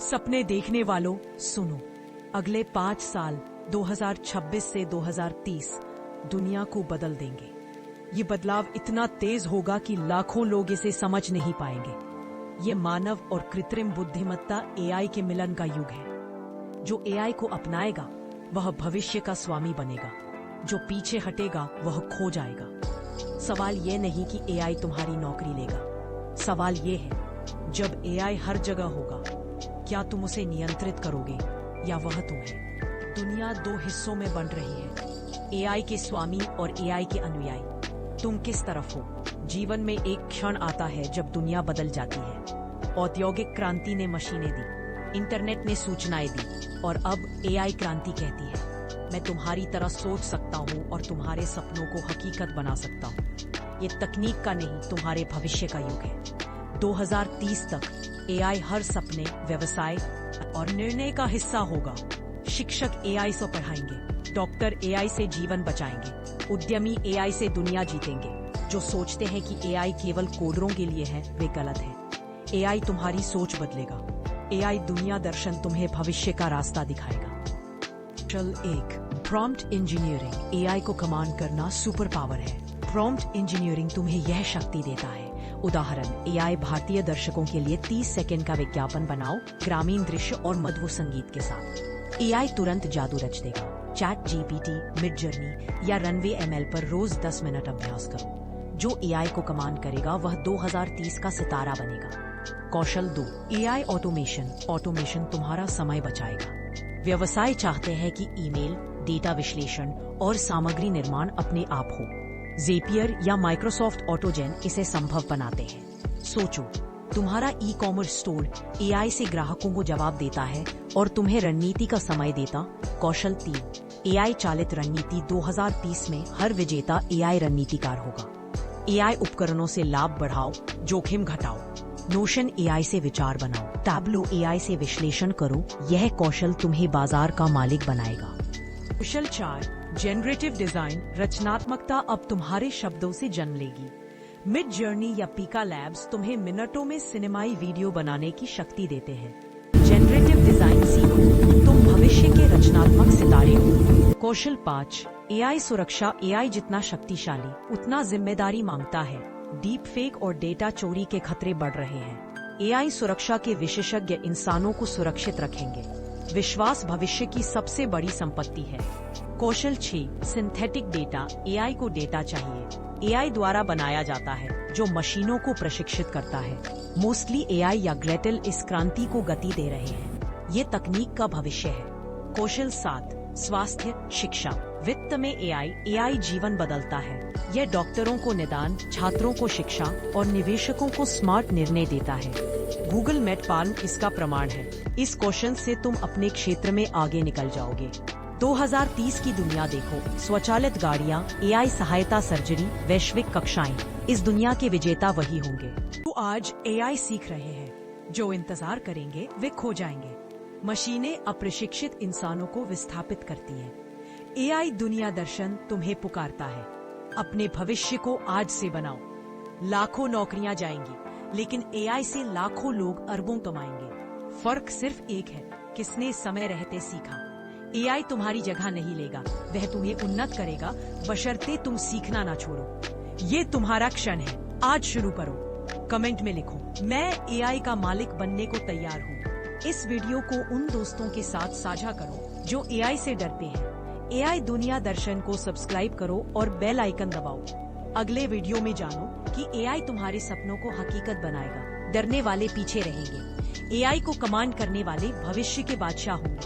सपने देखने वालों सुनो, अगले 5 साल 2026 से 2030 दुनिया को बदल देंगे। ये बदलाव इतना तेज होगा कि लाखों लोग इसे समझ नहीं पाएंगे। ये मानव और कृत्रिम बुद्धिमत्ता एआई के मिलन का युग है। जो एआई को अपनाएगा वह भविष्य का स्वामी बनेगा, जो पीछे हटेगा वह खो जाएगा। सवाल ये नहीं कि एआई तुम्हारी नौकरी लेगा, सवाल ये है जब एआई हर जगह होगा क्या तुम उसे नियंत्रित करोगे या वह तुम्हें। दुनिया 2 हिस्सों में बंट रही है, एआई के स्वामी और एआई के अनुयायी। तुम किस तरफ हो? जीवन में एक क्षण आता है जब दुनिया बदल जाती है। औद्योगिक क्रांति ने मशीनें दी, इंटरनेट ने सूचनाएं दी और अब एआई क्रांति कहती है मैं तुम्हारी तरह सोच सकता हूँ और तुम्हारे सपनों को हकीकत बना सकता हूँ। ये तकनीक का नहीं, तुम्हारे भविष्य का युग है। 2030 तक एआई हर सपने, व्यवसाय और निर्णय का हिस्सा होगा। शिक्षक एआई से पढ़ाएंगे, डॉक्टर एआई से जीवन बचाएंगे, उद्यमी एआई से दुनिया जीतेंगे। जो सोचते हैं कि एआई केवल कोडरों के लिए है वे गलत हैं। एआई तुम्हारी सोच बदलेगा। एआई दुनिया दर्शन तुम्हें भविष्य का रास्ता दिखाएगा। चल 1, प्रॉम्प्ट इंजीनियरिंग। एआई को कमांड करना सुपर पावर है। प्रॉम्प्ट इंजीनियरिंग तुम्हें यह शक्ति देता है। उदाहरण, एआई भारतीय दर्शकों के लिए 30 सेकंड का विज्ञापन बनाओ, ग्रामीण दृश्य और मधुर संगीत के साथ। एआई तुरंत जादू रच देगा। चैट जीपीटी, मिड जर्नी या रनवे एमएल पर रोज 10 मिनट अभ्यास करो। जो एआई को कमांड करेगा वह 2030 का सितारा बनेगा। कौशल 2, एआई ऑटोमेशन। ऑटोमेशन तुम्हारा समय बचाएगा। व्यवसाय चाहते हैं कि ईमेल, डेटा विश्लेषण और सामग्री निर्माण अपने आप हो। ज़ेपियर या माइक्रोसॉफ्ट ऑटोजेन इसे संभव बनाते हैं। सोचो, तुम्हारा ई-कॉमर्स स्टोर एआई से ग्राहकों को जवाब देता है और तुम्हें रणनीति का समय देता। कौशल 3, एआई चालित रणनीति। 2030 में हर विजेता एआई रणनीतिकार होगा। एआई उपकरणों से लाभ बढ़ाओ, जोखिम घटाओ। नोशन एआई से विचार बनाओ, टैब्लो एआई से विश्लेषण करो। यह कौशल तुम्हें बाजार का मालिक बनाएगा। कौशल 4, जनरेटिव डिजाइन। रचनात्मकता अब तुम्हारे शब्दों से जन्म लेगी। मिड जर्नी या पीका लैब्स तुम्हें मिनटों में सिनेमाई वीडियो बनाने की शक्ति देते हैं। जनरेटिव डिजाइन सीखो, तुम भविष्य के रचनात्मक सितारे हो। कौशल 5, एआई सुरक्षा। एआई जितना शक्तिशाली उतना जिम्मेदारी मांगता है। डीप फेक और डेटा चोरी के खतरे बढ़ रहे हैं। एआई सुरक्षा के विशेषज्ञ इंसानों को सुरक्षित रखेंगे। विश्वास भविष्य की सबसे बड़ी संपत्ति है। कौशल 6, सिंथेटिक डेटा। एआई को डेटा चाहिए। एआई द्वारा बनाया जाता है जो मशीनों को प्रशिक्षित करता है। मोस्टली एआई या ग्रेटल इस क्रांति को गति दे रहे हैं। ये तकनीक का भविष्य है। कौशल 7, स्वास्थ्य शिक्षा। वित्त में एआई जीवन बदलता है। यह डॉक्टरों को निदान, छात्रों को शिक्षा और निवेशकों को स्मार्ट निर्णय देता है। गूगल मेट पाल्म इसका प्रमाण है। इस कौशल से तुम अपने क्षेत्र में आगे निकल जाओगे। 2030 की दुनिया देखो, स्वचालित गाड़ियाँ, एआई सहायता सर्जरी, वैश्विक कक्षाएं। इस दुनिया के विजेता वही होंगे तो आज एआई सीख रहे हैं। जो इंतजार करेंगे वे खो जाएंगे। मशीनें अप्रशिक्षित इंसानों को विस्थापित करती हैं। एआई दुनिया दर्शन तुम्हें पुकारता है। अपने भविष्य को आज से बनाओ। लाखों नौकरियां जाएंगी लेकिन एआई से लाखों लोग अरबों कमाएंगे। फर्क सिर्फ एक है, किसने समय रहते सीखा। एआई तुम्हारी जगह नहीं लेगा, वह तुम्हें उन्नत करेगा बशर्ते तुम सीखना ना छोड़ो। ये तुम्हारा क्षण है, आज शुरू करो। कमेंट में लिखो, मैं एआई का मालिक बनने को तैयार हूँ। इस वीडियो को उन दोस्तों के साथ साझा करो जो एआई से डरते हैं। एआई दुनिया दर्शन को सब्सक्राइब करो और बेल आइकन दबाओ। अगले वीडियो में जानो कि एआई तुम्हारे सपनों को हकीकत बनाएगा। डरने वाले पीछे रहेंगे, एआई को कमांड करने वाले भविष्य के बादशाह होंगे।